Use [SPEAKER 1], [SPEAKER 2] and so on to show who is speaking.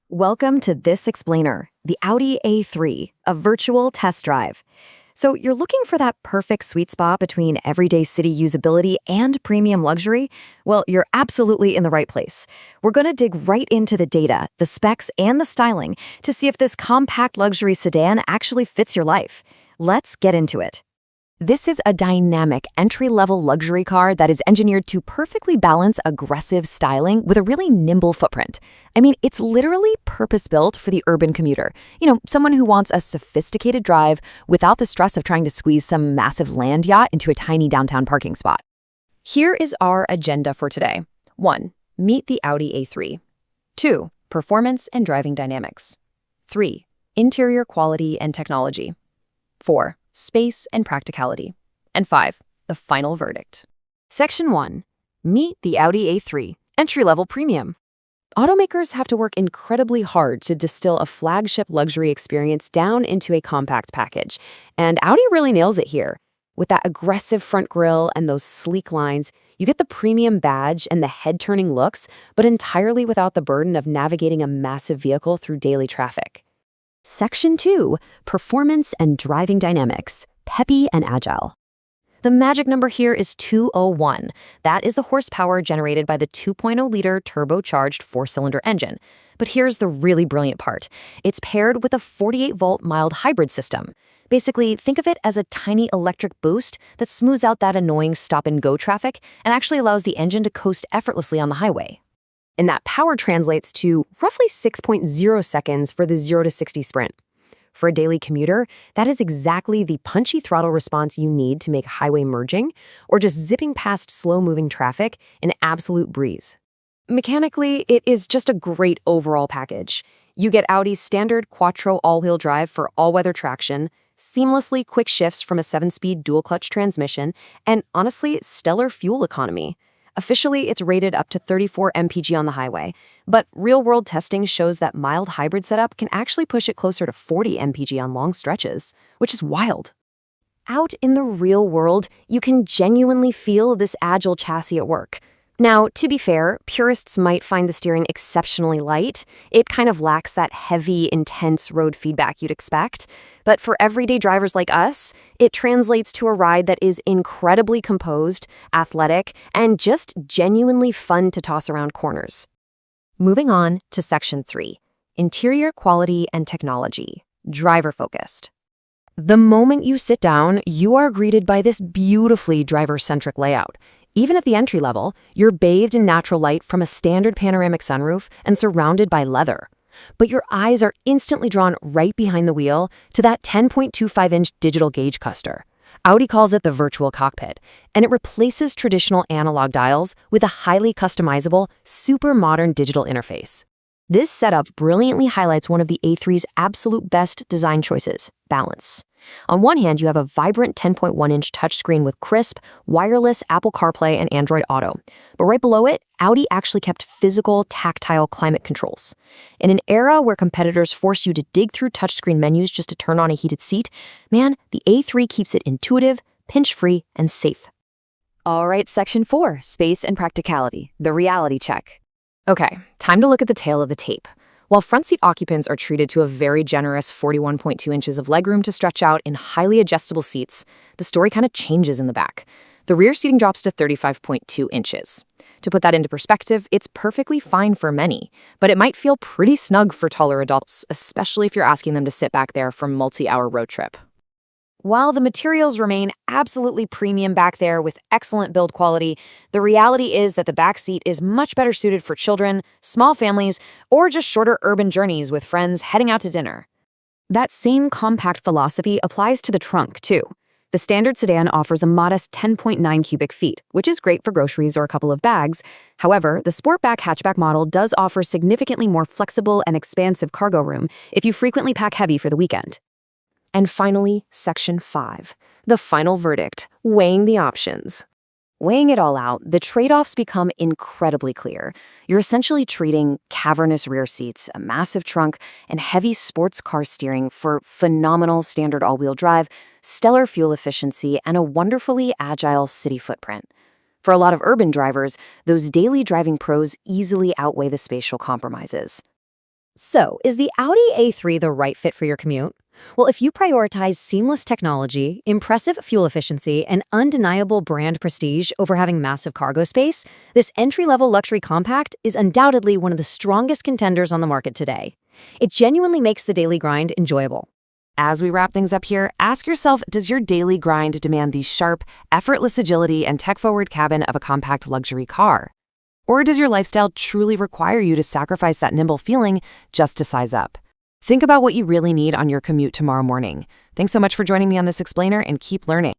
[SPEAKER 1] Welcome to This Explainer, the Audi A3, a virtual test drive. So you're looking for that perfect sweet spot between everyday city usability and premium luxury? Well, you're absolutely in the right place. We're going to dig right into the data, the specs, and the styling to see if this compact luxury sedan actually fits your life. Let's get into it. This is a dynamic entry-level luxury car that is engineered to perfectly balance aggressive styling with a really nimble footprint. I mean, it's literally purpose-built for the urban commuter. Someone who wants a sophisticated drive without the stress of trying to squeeze some massive land yacht into a tiny downtown parking spot. Here is our agenda for today. 1. Meet the Audi A3. 2. Performance and driving dynamics. 3. Interior quality and technology. 4. Space and practicality. And 5. The final verdict. Section 1. Meet the Audi A3, entry-level premium. Automakers have to work incredibly hard to distill a flagship luxury experience down into a compact package, and Audi really nails it here. With that aggressive front grille and those sleek lines, you get the premium badge and the head-turning looks, but entirely without the burden of navigating a massive vehicle through daily traffic. Section 2. Performance and driving dynamics, peppy and agile. The magic number here is 201. That is the horsepower generated by the 2.0-liter turbocharged four-cylinder engine. But here's the really brilliant part. It's paired with a 48-volt mild hybrid system. Basically, think of it as a tiny electric boost that smooths out that annoying stop-and-go traffic and actually allows the engine to coast effortlessly on the highway. And that power translates to roughly 6.0 seconds for the 0 to 60 sprint. For a daily commuter, that is exactly the punchy throttle response you need to make highway merging or just zipping past slow-moving traffic an absolute breeze. Mechanically, it is just a great overall package. You get Audi's standard Quattro all-wheel drive for all-weather traction, seamlessly quick shifts from a 7-speed dual-clutch transmission, and honestly, stellar fuel economy. Officially, it's rated up to 34 mpg on the highway, but real-world testing shows that mild hybrid setup can actually push it closer to 40 mpg on long stretches, which is wild. Out in the real world, you can genuinely feel this agile chassis at work. Now, to be fair, purists might find the steering exceptionally light. It kind of lacks that heavy, intense road feedback you'd expect. But for everyday drivers like us, it translates to a ride that is incredibly composed, athletic, and just genuinely fun to toss around corners. Moving on to Section 3, Interior Quality and Technology, Driver-Focused. The moment you sit down, you are greeted by this beautifully driver-centric layout. Even at the entry level, you're bathed in natural light from a standard panoramic sunroof and surrounded by leather. But your eyes are instantly drawn right behind the wheel to that 10.25-inch digital gauge cluster. Audi calls it the virtual cockpit, and it replaces traditional analog dials with a highly customizable, super modern digital interface. This setup brilliantly highlights one of the A3's absolute best design choices, balance. On one hand, you have a vibrant 10.1-inch touchscreen with crisp, wireless Apple CarPlay and Android Auto. But right below it, Audi actually kept physical, tactile climate controls. In an era where competitors force you to dig through touchscreen menus just to turn on a heated seat, man, the A3 keeps it intuitive, pinch-free, and safe. All right, Section 4, Space and Practicality, the reality check. Okay, time to look at the tail of the tape. While front seat occupants are treated to a very generous 41.2 inches of legroom to stretch out in highly adjustable seats, the story kind of changes in the back. The rear seating drops to 35.2 inches. To put that into perspective, it's perfectly fine for many, but it might feel pretty snug for taller adults, especially if you're asking them to sit back there for a multi-hour road trip. While the materials remain absolutely premium back there with excellent build quality, the reality is that the back seat is much better suited for children, small families, or just shorter urban journeys with friends heading out to dinner. That same compact philosophy applies to the trunk, too. The standard sedan offers a modest 10.9 cubic feet, which is great for groceries or a couple of bags. However, the Sportback hatchback model does offer significantly more flexible and expansive cargo room if you frequently pack heavy for the weekend. And finally, Section 5, the final verdict, weighing the options. Weighing it all out, the trade-offs become incredibly clear. You're essentially trading cavernous rear seats, a massive trunk, and heavy sports car steering for phenomenal standard all-wheel drive, stellar fuel efficiency, and a wonderfully agile city footprint. For a lot of urban drivers, those daily driving pros easily outweigh the spatial compromises. So, is the Audi A3 the right fit for your commute? Well, if you prioritize seamless technology, impressive fuel efficiency, and undeniable brand prestige over having massive cargo space, this entry-level luxury compact is undoubtedly one of the strongest contenders on the market today. It genuinely makes the daily grind enjoyable. As we wrap things up here, ask yourself, does your daily grind demand the sharp, effortless agility and tech-forward cabin of a compact luxury car? Or does your lifestyle truly require you to sacrifice that nimble feeling just to size up? Think about what you really need on your commute tomorrow morning. Thanks so much for joining me on this explainer, and keep learning.